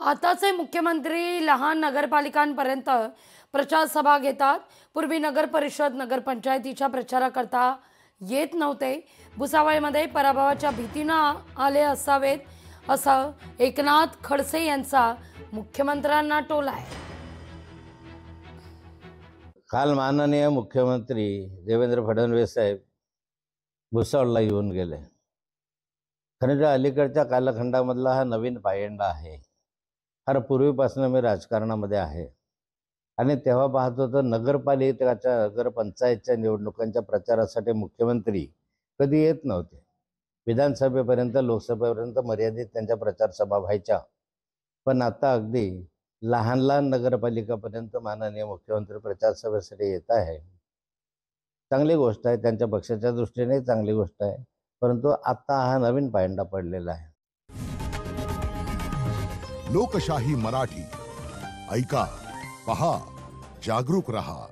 आताचे मुख्यमंत्री लहान नगरपालिकांपर्यंत प्रचार सभा घेतात। पूर्वी नगर परिषद नगरपंचायतीच्या प्रचाराकरता येत नव्हते। भुसावळमध्ये पराभवाच्या भीतीने आले असावेत असं एकनाथ खडसे यांचा मुख्यमंत्र्यांना टोला आहे। काल माननीय मुख्यमंत्री देवेंद्र फडणवीस साहेब भुसावळला येऊन गेले। खरं अलीकडच्या कालखंडामधला हा नवीन पायंडा आहे। फार पूर्वीपासून मी राजकारणामध्ये आहे आणि तेव्हा पाहत होतो नगरपालिकेच्या नगरपंचायतच्या निवडणुकांच्या प्रचारासाठी मुख्यमंत्री कधी येत नव्हते। विधानसभेपर्यंत लोकसभेपर्यंत मर्यादित त्यांच्या प्रचार सभा व्हायच्या, पण आता अगदी लहान लहान नगरपालिकापर्यंत माननीय मुख्यमंत्री प्रचार सभेसाठी येत आहे। चांगली गोष्ट आहे, त्यांच्या पक्षाच्या दृष्टीने चांगली गोष्ट आहे, परंतु आता हा नवीन पायंडा पडलेला आहे। लोकशाही मराठी ऐका, पहा, जागरूक रहा।